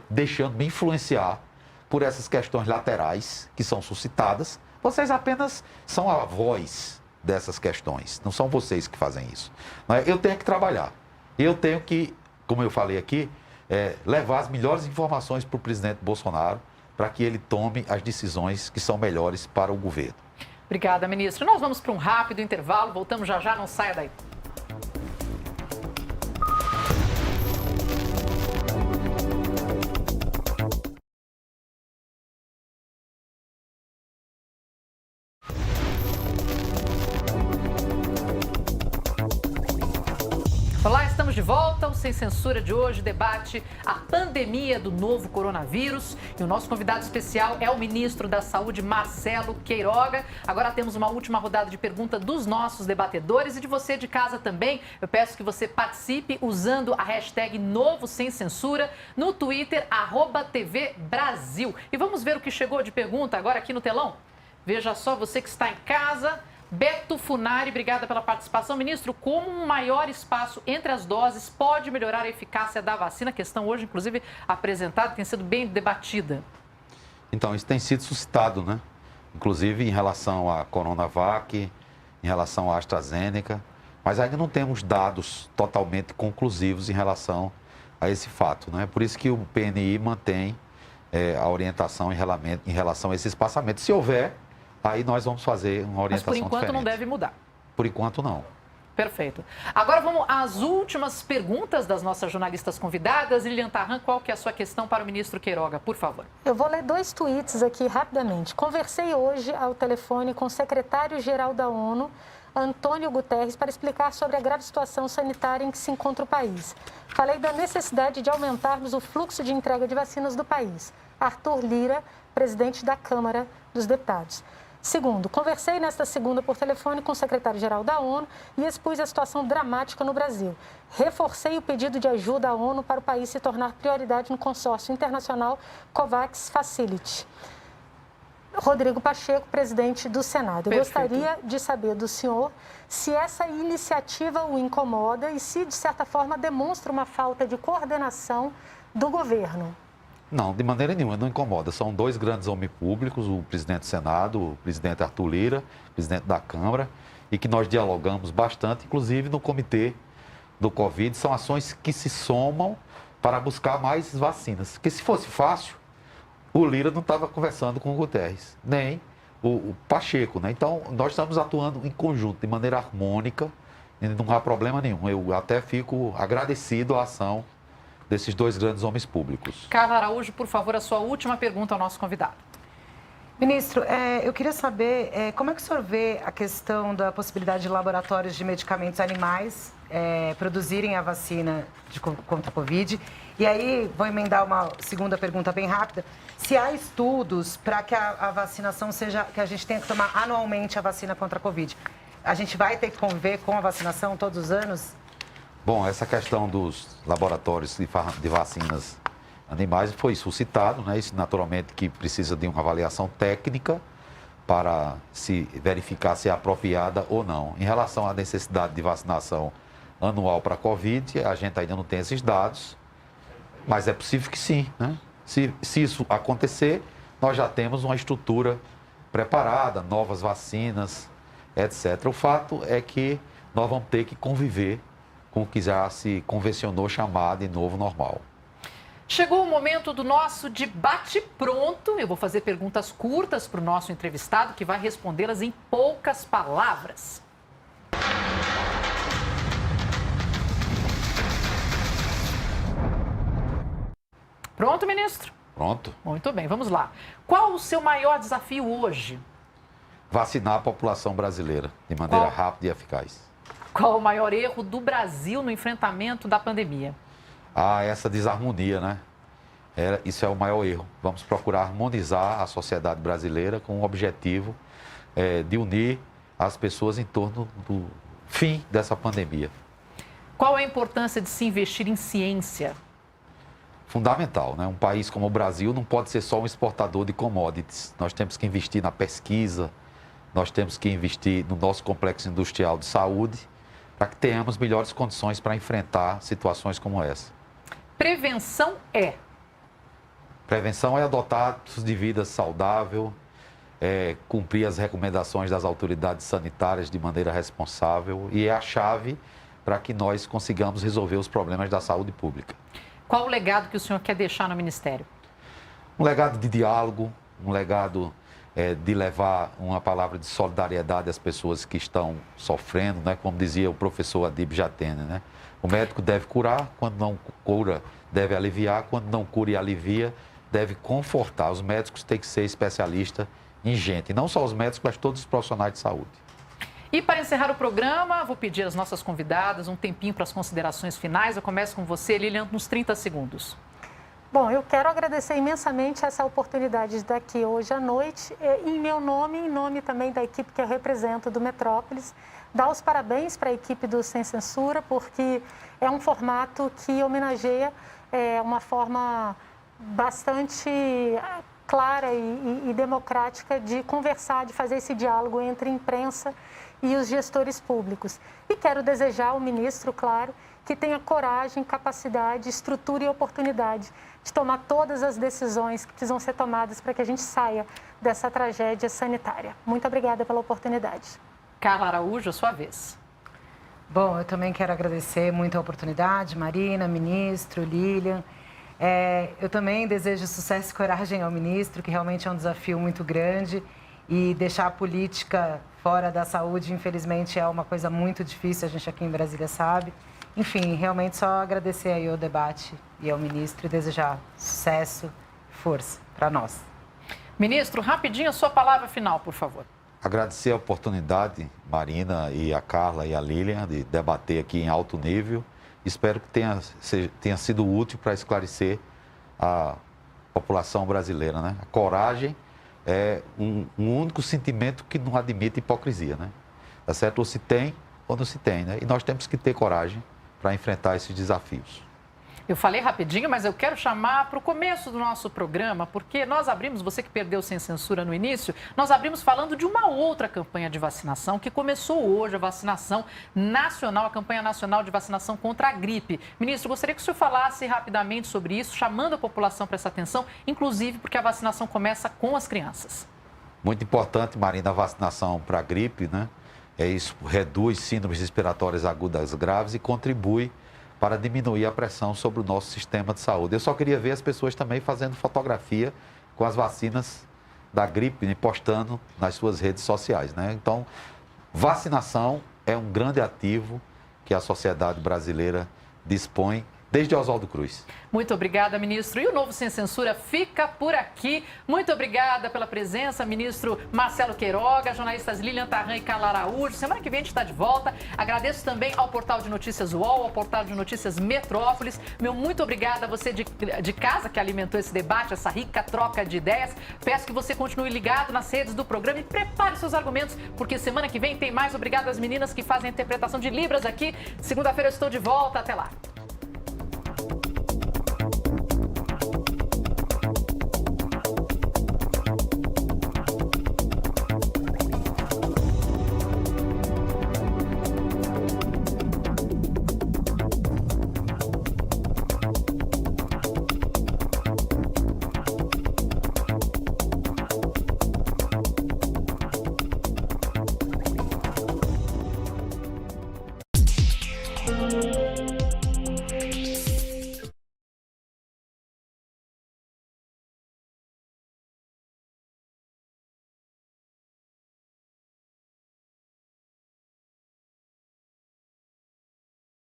deixando me influenciar por essas questões laterais que são suscitadas, Vocês apenas são a voz dessas questões, não são vocês que fazem isso. Eu tenho que trabalhar, eu tenho que, como eu falei aqui, levar as melhores informações para o presidente Bolsonaro, para que ele tome as decisões que são melhores para o governo. Obrigada, ministro. Nós vamos para um rápido intervalo, voltamos já já, não saia daí. Olá, estamos de volta. O Sem Censura de hoje debate a pandemia do novo coronavírus. E o nosso convidado especial é o ministro da Saúde, Marcelo Queiroga. Agora temos uma última rodada de pergunta dos nossos debatedores e de você de casa também. Eu peço que você participe usando a hashtag Novo Sem Censura no Twitter, @TV Brasil. E vamos ver o que chegou de pergunta agora aqui no telão. Veja só, você que está em casa. Beto Funari, obrigada pela participação. Ministro, como um maior espaço entre as doses pode melhorar a eficácia da vacina? A questão hoje, inclusive, apresentada, tem sido bem debatida. Então, isso tem sido suscitado, né? Inclusive em relação à Coronavac, em relação à AstraZeneca, mas ainda não temos dados totalmente conclusivos em relação a esse fato, né? Por isso que o PNI mantém a orientação em relação a esse espaçamento. Se houver, aí nós vamos fazer uma orientação diferente. Mas por enquanto não deve mudar. Por enquanto não. Perfeito. Agora vamos às últimas perguntas das nossas jornalistas convidadas. Lilian Tarran, qual que é a sua questão para o ministro Queiroga, por favor? Eu vou ler 2 tweets aqui rapidamente. Conversei hoje ao telefone com o secretário-geral da ONU, Antônio Guterres, para explicar sobre a grave situação sanitária em que se encontra o país. Falei da necessidade de aumentarmos o fluxo de entrega de vacinas do país. Arthur Lira, presidente da Câmara dos Deputados. Segundo, conversei nesta segunda por telefone com o secretário-geral da ONU e expus a situação dramática no Brasil. Reforcei o pedido de ajuda à ONU para o país se tornar prioridade no consórcio internacional COVAX Facility. Rodrigo Pacheco, presidente do Senado. Eu gostaria de saber do senhor se essa iniciativa o incomoda e se, de certa forma, demonstra uma falta de coordenação do governo. Não, de maneira nenhuma, não incomoda. São 2 grandes homens públicos, o presidente do Senado, o presidente Arthur Lira, presidente da Câmara, e que nós dialogamos bastante, inclusive no comitê do Covid. São ações que se somam para buscar mais vacinas. Porque se fosse fácil, o Lira não estava conversando com o Guterres, nem o Pacheco, né? Então, nós estamos atuando em conjunto, de maneira harmônica, e não há problema nenhum. Eu até fico agradecido à ação desses 2 grandes homens públicos. Carla Araújo, por favor, a sua última pergunta ao nosso convidado. Ministro, eu queria saber como é que o senhor vê a questão da possibilidade de laboratórios de medicamentos animais produzirem a vacina contra a Covid. E aí, vou emendar uma segunda pergunta bem rápida. Se há estudos para que a vacinação seja, que a gente tenha que tomar anualmente a vacina contra a Covid, a gente vai ter que conviver com a vacinação todos os anos? Bom, essa questão dos laboratórios de vacinas animais foi suscitado, né? Isso naturalmente que precisa de uma avaliação técnica para se verificar se é apropriada ou não. Em relação à necessidade de vacinação anual para a Covid, a gente ainda não tem esses dados, mas é possível que sim, né? Se isso acontecer, nós já temos uma estrutura preparada, novas vacinas, etc. O fato é que nós vamos ter que conviver com o que já se convencionou chamar de novo normal. Chegou o momento do nosso debate pronto. Eu vou fazer perguntas curtas para o nosso entrevistado, que vai respondê-las em poucas palavras. Pronto, ministro? Pronto. Muito bem, vamos lá. Qual o seu maior desafio hoje? Vacinar a população brasileira de maneira rápida e eficaz. Qual o maior erro do Brasil no enfrentamento da pandemia? Essa desarmonia, né? Isso é o maior erro. Vamos procurar harmonizar a sociedade brasileira com o objetivo de unir as pessoas em torno do fim dessa pandemia. Qual a importância de se investir em ciência? Fundamental, né? Um país como o Brasil não pode ser só um exportador de commodities. Nós temos que investir na pesquisa, nós temos que investir no nosso complexo industrial de saúde, para que tenhamos melhores condições para enfrentar situações como essa. Prevenção é? Prevenção é adotar hábitos de vida saudável, cumprir as recomendações das autoridades sanitárias de maneira responsável e é a chave para que nós consigamos resolver os problemas da saúde pública. Qual o legado que o senhor quer deixar no Ministério? Um legado de diálogo, um legado de levar uma palavra de solidariedade às pessoas que estão sofrendo, né? Como dizia o professor Adib Jatene, né? O médico deve curar, quando não cura, deve aliviar, quando não cura e alivia, deve confortar. Os médicos têm que ser especialistas em gente, e não só os médicos, mas todos os profissionais de saúde. E para encerrar o programa, vou pedir às nossas convidadas um tempinho para as considerações finais. Eu começo com você, Lilian, uns 30 segundos. Bom, eu quero agradecer imensamente essa oportunidade de estar aqui hoje à noite, em meu nome e em nome também da equipe que eu represento do Metrópolis, dar os parabéns para a equipe do Sem Censura, porque é um formato que homenageia uma forma bastante clara e democrática de conversar, de fazer esse diálogo entre a imprensa e os gestores públicos. E quero desejar ao ministro, claro, que tenha coragem, capacidade, estrutura e oportunidade de tomar todas as decisões que precisam ser tomadas para que a gente saia dessa tragédia sanitária. Muito obrigada pela oportunidade. Carla Araújo, a sua vez. Bom, eu também quero agradecer muito a oportunidade, Marina, ministro, Lilian. Eu também desejo sucesso e coragem ao ministro, que realmente é um desafio muito grande. E deixar a política fora da saúde, infelizmente, é uma coisa muito difícil, a gente aqui em Brasília sabe. Enfim, realmente só agradecer aí ao debate e ao ministro e desejar sucesso e força para nós. Ministro, rapidinho a sua palavra final, por favor. Agradecer a oportunidade, Marina e a Carla e a Lilian, de debater aqui em alto nível. Espero que tenha sido útil para esclarecer a população brasileira, né? A coragem é um único sentimento que não admite hipocrisia, né? Tá certo? Ou se tem ou não se tem, né? E nós temos que ter coragem para enfrentar esses desafios. Eu falei rapidinho, mas eu quero chamar para o começo do nosso programa, porque nós abrimos, você que perdeu Sem Censura no início, nós abrimos falando de uma outra campanha de vacinação que começou hoje, a vacinação nacional, a campanha nacional de vacinação contra a gripe. Ministro, gostaria que o senhor falasse rapidamente sobre isso, chamando a população para essa atenção, inclusive porque a vacinação começa com as crianças. Muito importante, Marina, a vacinação para a gripe, né? Isso reduz síndromes respiratórias agudas graves e contribui para diminuir a pressão sobre o nosso sistema de saúde. Eu só queria ver as pessoas também fazendo fotografia com as vacinas da gripe e postando nas suas redes sociais, né? Então, vacinação é um grande ativo que a sociedade brasileira dispõe desde Oswaldo Cruz. Muito obrigada, ministro. E o Novo Sem Censura fica por aqui. Muito obrigada pela presença, ministro Marcelo Queiroga, jornalistas Lilian Tarran e Carla Araújo. Semana que vem a gente está de volta. Agradeço também ao Portal de Notícias UOL, ao Portal de Notícias Metrópolis. Meu muito obrigada a você de casa que alimentou esse debate, essa rica troca de ideias. Peço que você continue ligado nas redes do programa e prepare seus argumentos, porque semana que vem tem mais. Obrigada às meninas que fazem a interpretação de Libras aqui. Segunda-feira eu estou de volta. Até lá.